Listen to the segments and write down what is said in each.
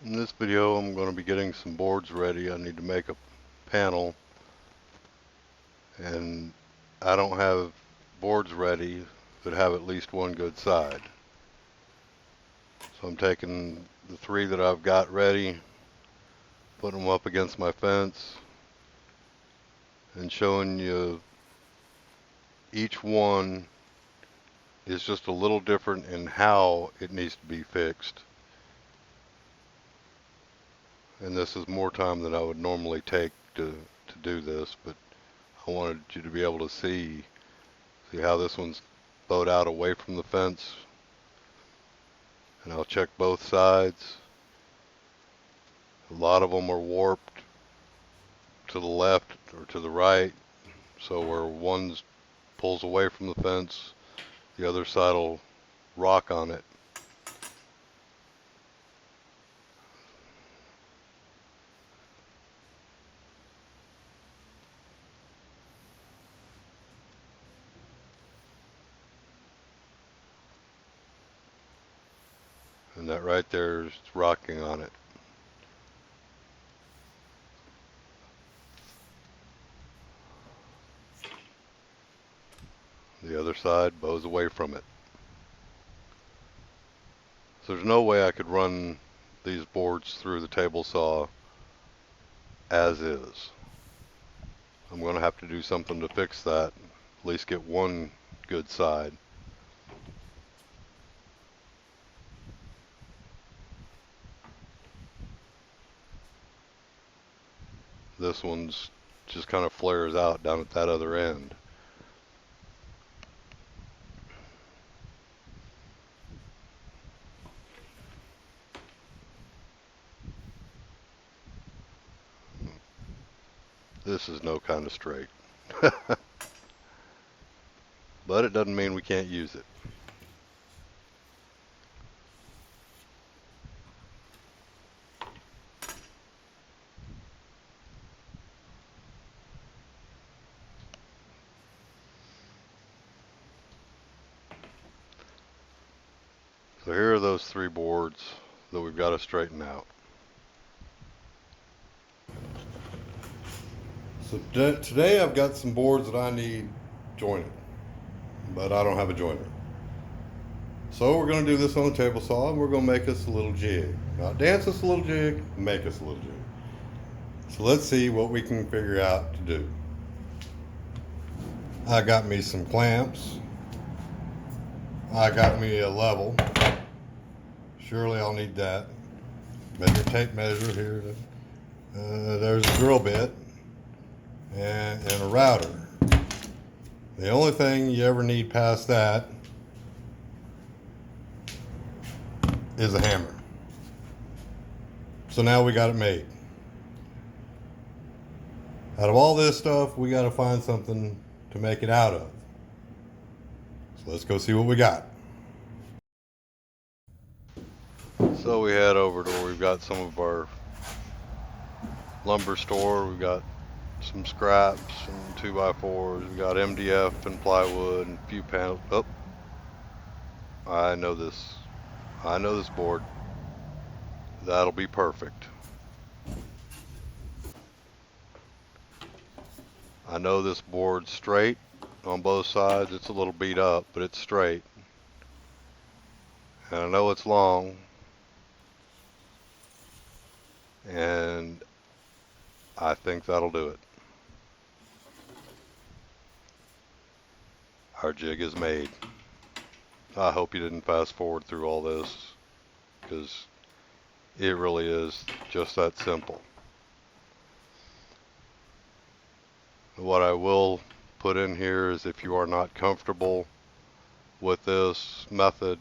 In this video, I'm going to be getting some boards ready. I need to make a panel, and I don't have boards ready that have at least one good side. So I'm taking the three that I've got ready, putting them up against my fence, and showing you each one is just a little different in how it needs to be fixed. And this is more time than I would normally take to do this, but I wanted you to be able to see how this one's bowed out away from the fence. And I'll check both sides. A lot of them are warped to the left or to the right, so where one pulls away from the fence, the other side will rock on it. And that right there is rocking on it. The other side bows away from it. So there's no way I could run these boards through the table saw as is. I'm going to have to do something to fix that, at least get one good side. This one's just kind of flares out down at that other end. This is no kind of straight. But it doesn't mean we can't use it. So here are those three boards that we've got to straighten out. So today I've got some boards that I need jointed, but I don't have a joiner. So we're going to do this on the table saw, and we're going to make us a little jig. Not dance us a little jig, make us a little jig. So let's see what we can figure out to do. I got me some clamps. I got me a level. Surely I'll need that. Measure tape measure here. There's a drill bit and a router. The only thing you ever need past that is a hammer. So now we got it made. Out of all this stuff, we got to find something to make it out of. So let's go see what we got. So we head over to where we've got some of our lumber store. We've got some scraps and 2x4s. We've got MDF and plywood and a few panels. Oh, I know this. I know this board. That'll be perfect. I know this board's straight on both sides. It's a little beat up, but it's straight. And I know it's long. And I think that'll do it. Our jig is made. I hope you didn't fast forward through all this, because it really is just that simple. What I will put in here is, if you are not comfortable with this method,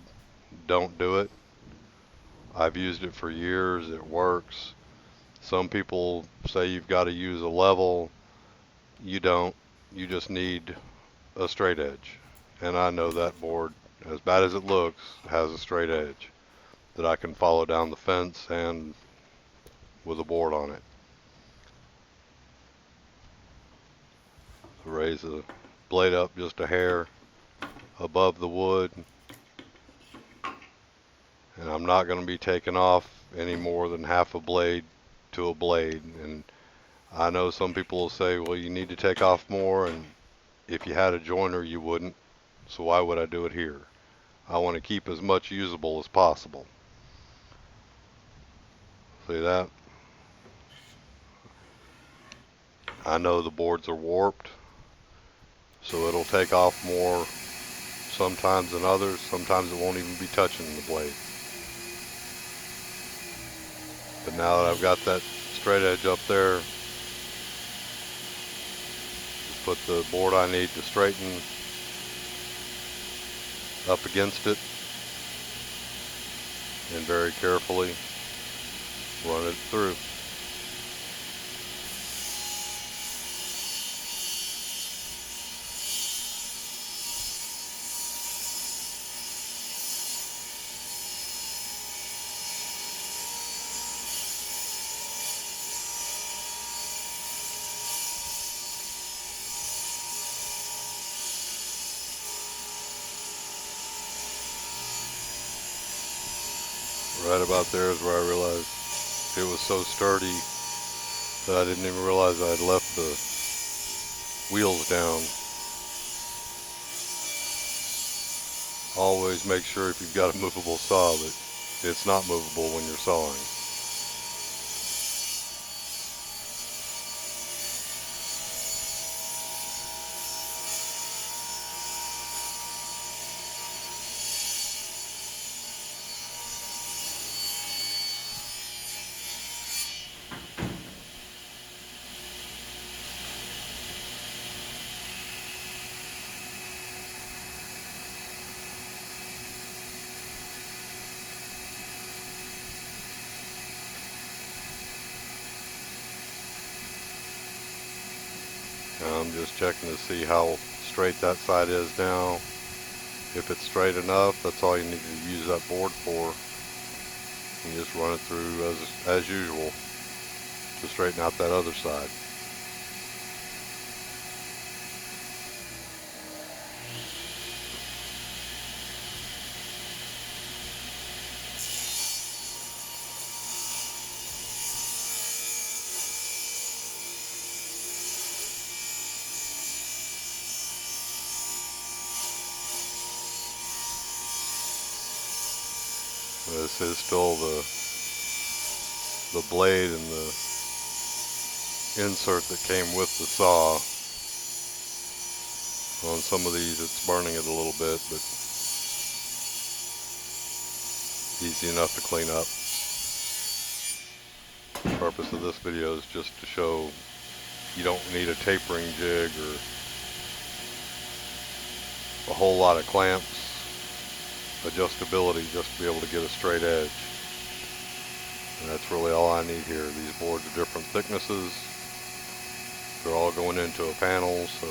don't do it. I've used it for years. It works. Some people say you've got to use a level. You don't. You just need a straight edge. And I know that board, as bad as it looks, has a straight edge that I can follow down the fence and with a board on it. So raise the blade up just a hair above the wood, and And I'm not going to be taking off any more than half a blade to a blade. And I know some people will say, well, you need to take off more, and if you had a joiner you wouldn't, so why would I do it here? I want to keep as much usable as possible. See that? I know the boards are warped, so it'll take off more sometimes than others. Sometimes it won't even be touching the blade. But now that I've got that straight edge up there, just put the board I need to straighten up against it and very carefully run it through. Right about there is where I realized it was so sturdy that I didn't even realize I had left the wheels down. Always make sure if you've got a movable saw that it's not movable when you're sawing. I'm just checking to see how straight that side is now. If it's straight enough, that's all you need to use that board for. And just run it through as usual to straighten out that other side. This is still the blade and the insert that came with the saw. On some of these it's burning it a little bit, but easy enough to clean up. The purpose of this video is just to show you don't need a tapering jig or a whole lot of clamps, adjustability just to be able to get a straight edge. And that's really all I need here. These boards are different thicknesses. They're all going into a panel, so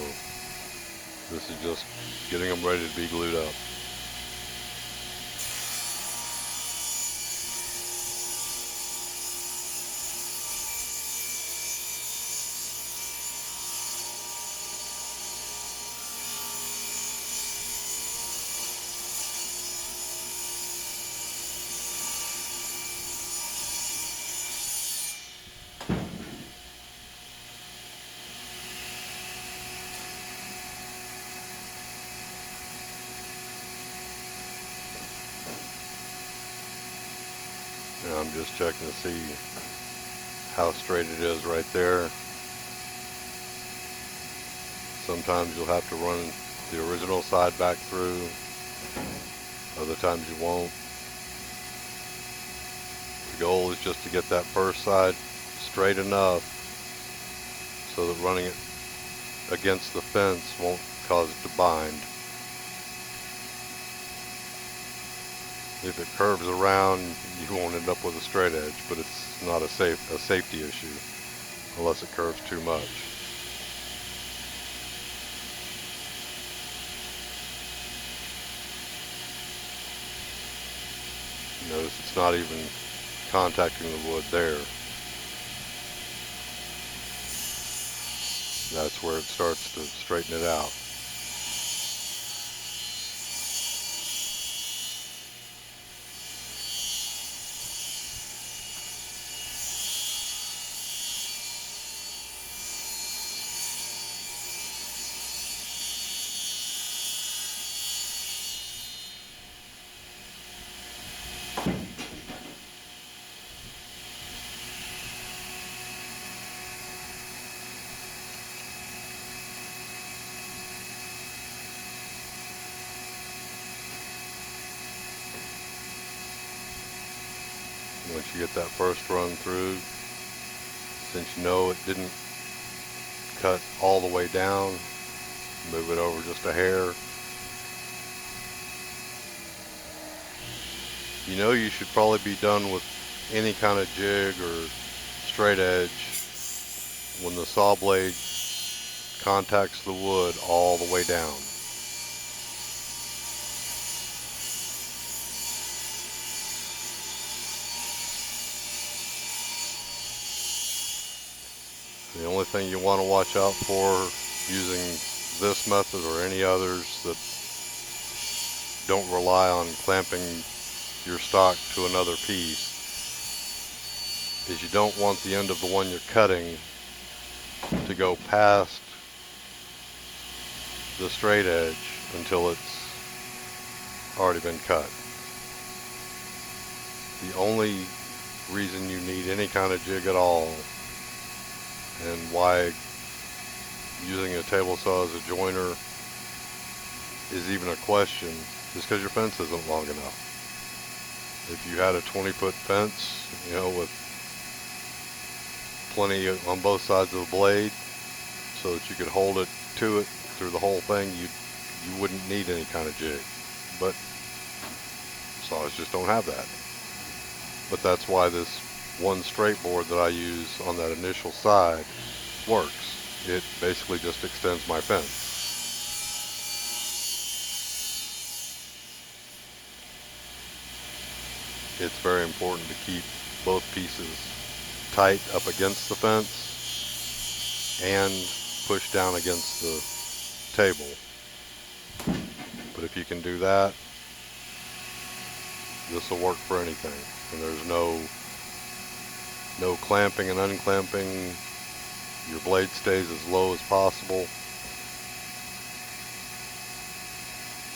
this is just getting them ready to be glued up. And I'm just checking to see how straight it is right there. Sometimes you'll have to run the original side back through, other times you won't. The goal is just to get that first side straight enough so that running it against the fence won't cause it to bind. If it curves around, you won't end up with a straight edge, but it's not a safety issue unless it curves too much. Notice it's not even contacting the wood there. That's where it starts to straighten it out. Once you get that first run through, since you know it didn't cut all the way down, move it over just a hair. You know you should probably be done with any kind of jig or straight edge when the saw blade contacts the wood all the way down. The only thing you want to watch out for using this method or any others that don't rely on clamping your stock to another piece is you don't want the end of the one you're cutting to go past the straight edge until it's already been cut. The only reason you need any kind of jig at all, and why using a table saw as a joiner is even a question, is because your fence isn't long enough. If you had a 20-foot fence, with plenty on both sides of the blade so that you could hold it to it through the whole thing, you wouldn't need any kind of jig. But saws just don't have that. But that's why this one straight board that I use on that initial side works. It basically just extends my fence. It's very important to keep both pieces tight up against the fence and push down against the table. But if you can do that, this will work for anything. And there's no clamping and unclamping. Your blade stays as low as possible.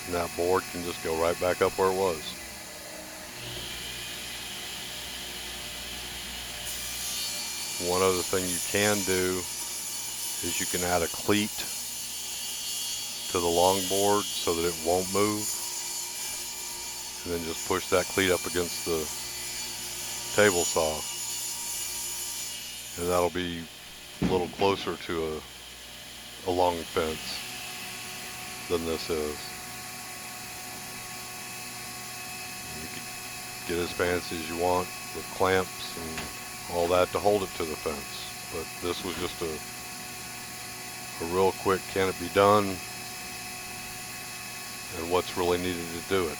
And that board can just go right back up where it was. One other thing you can do is you can add a cleat to the longboard so that it won't move, and then just push that cleat up against the table saw, and that'll be a little closer to a long fence than this is. You could get as fancy as you want with clamps and all that to hold it to the fence, but this was just a real quick can it be done and what's really needed to do it.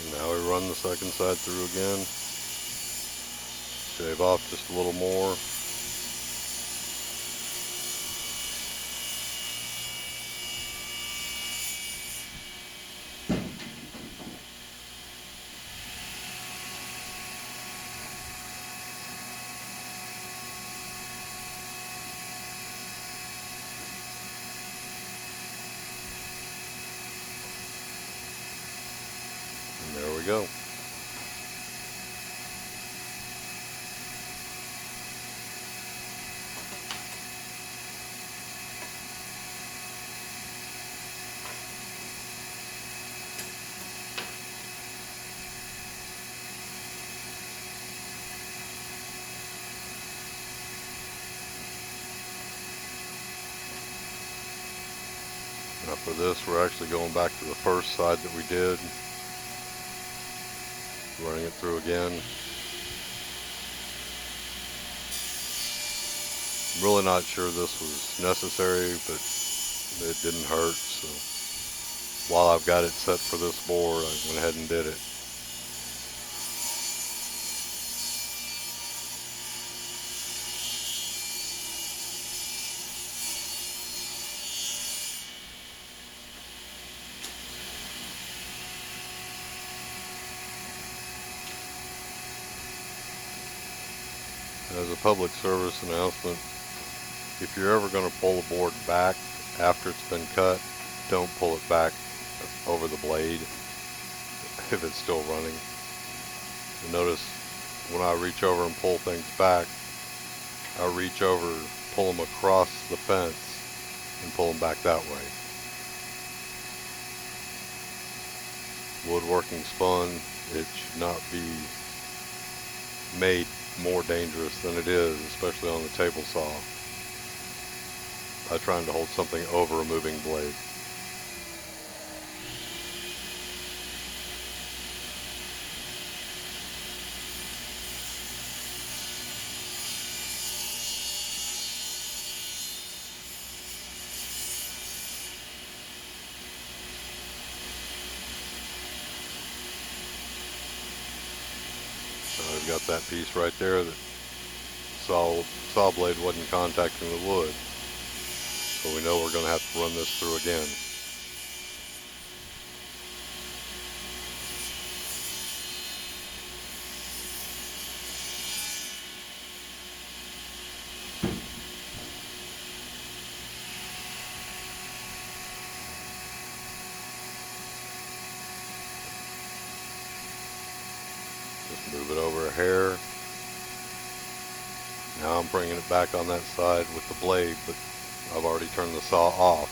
And now we run the second side through again. Shave off just a little more. And there we go. Now for this, we're actually going back to the first side that we did, running it through again. I'm really not sure this was necessary, but it didn't hurt, so while I've got it set for this board, I went ahead and did it. As a public service announcement, if you're ever going to pull a board back after it's been cut, don't pull it back over the blade. if it's still running. And notice when I reach over and pull things back, I reach over, pull them across the fence, and pull them back that way. Woodworking spun, it should not be made more dangerous than it is, especially on the table saw, by trying to hold something over a moving blade. I've got that piece right there that saw blade wasn't contacting the wood. So we know we're going to have to run this through again. Just move it over a hair. Now I'm bringing it back on that side with the blade, but I've already turned the saw off.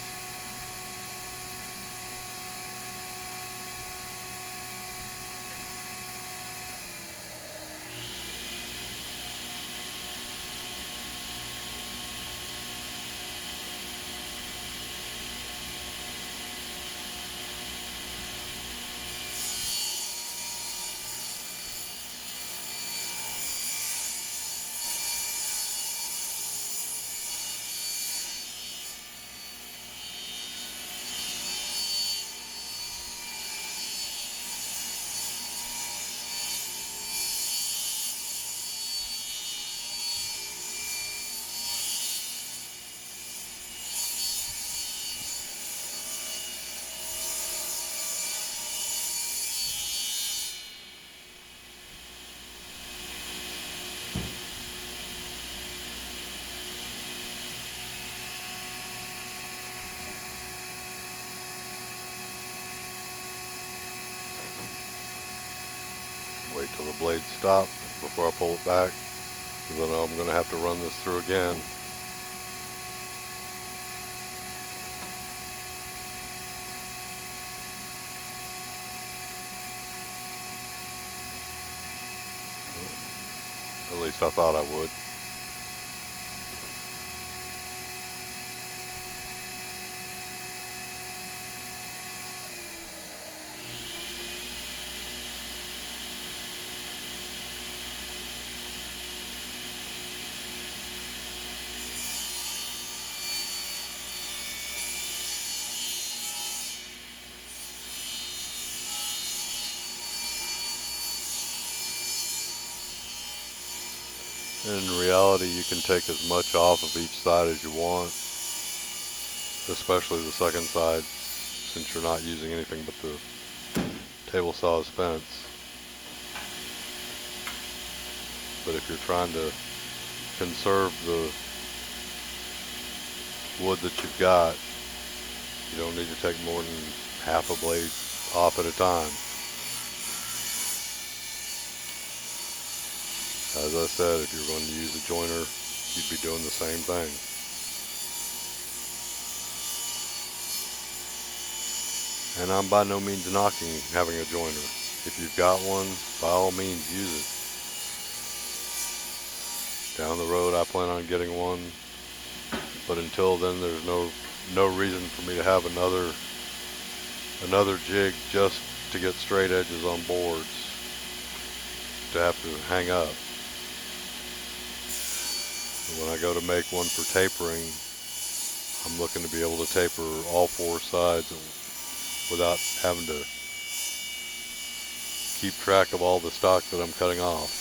Wait till the blade stops before I pull it back, because I know I'm going to have to run this through again. At least I thought I would. In reality, you can take as much off of each side as you want, especially the second side, since you're not using anything but the table saw's fence. But if you're trying to conserve the wood that you've got, you don't need to take more than half a blade off at a time. As I said, if you're going to use a joiner, you'd be doing the same thing. And I'm by no means knocking having a joiner. If you've got one, by all means use it. Down the road I plan on getting one, but until then there's no reason for me to have another jig just to get straight edges on boards to have to hang up. When I go to make one for tapering, I'm looking to be able to taper all four sides without having to keep track of all the stock that I'm cutting off.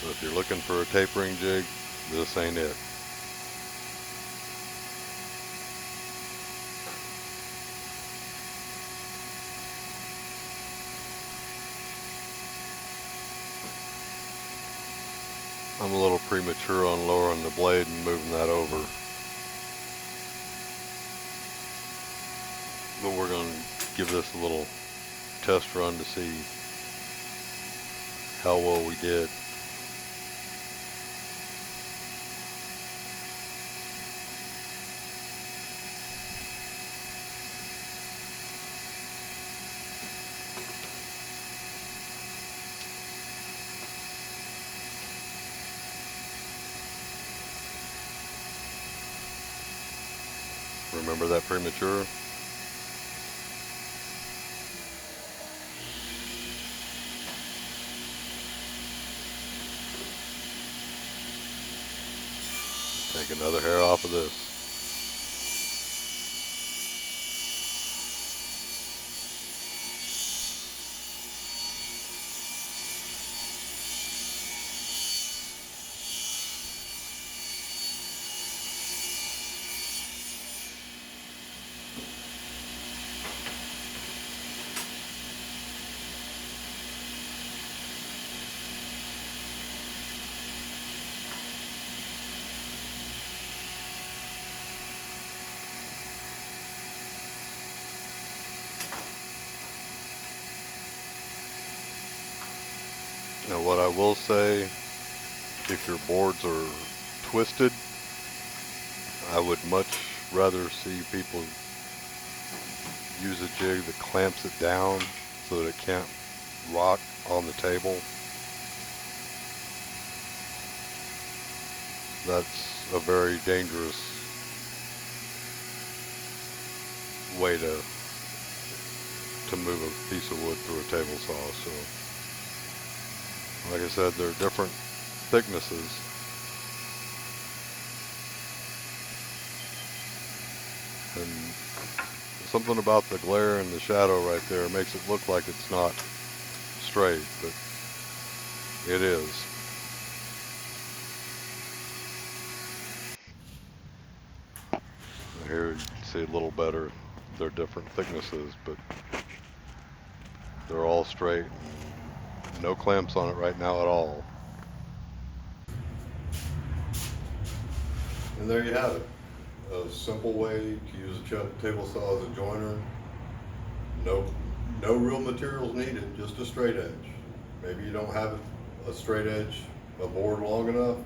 So if you're looking for a tapering jig, this ain't it. I'm a little premature on lowering the blade and moving that over. but we're going to give this a little test run to see how well we did. Remember that premature? Take another hair off of this. Now what I will say, if your boards are twisted, I would much rather see people use a jig that clamps it down so that it can't rock on the table. That's a very dangerous way to move a piece of wood through a table saw. So, like I said, there are different thicknesses. And something about the glare and the shadow right there makes it look like it's not straight, but it is. Here you can see a little better. They're different thicknesses, but they're all straight. No clamps on it right now at all. And there you have it. A simple way to use a table saw as a joiner. No real materials needed, just a straight edge. Maybe you don't have a straight edge, a board long enough.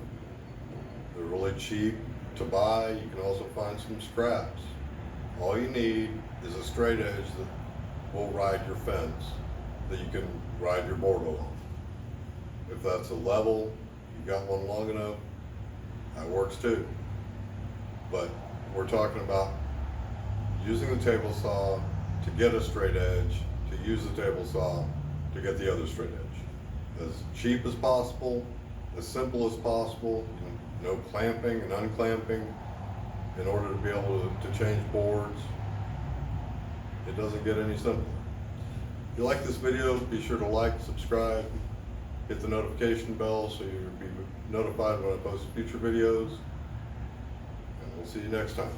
They're really cheap to buy. You can also find some scraps. All you need is a straight edge that will ride your fence, that you can ride your board along. If that's a level, you got one long enough, that works too. But we're talking about using the table saw to get a straight edge, to use the table saw to get the other straight edge. As cheap as possible, as simple as possible, no clamping and unclamping in order to be able to change boards. It doesn't get any simpler. If you like this video, be sure to like, subscribe, hit the notification bell so you'll be notified when I post future videos. And we'll see you next time.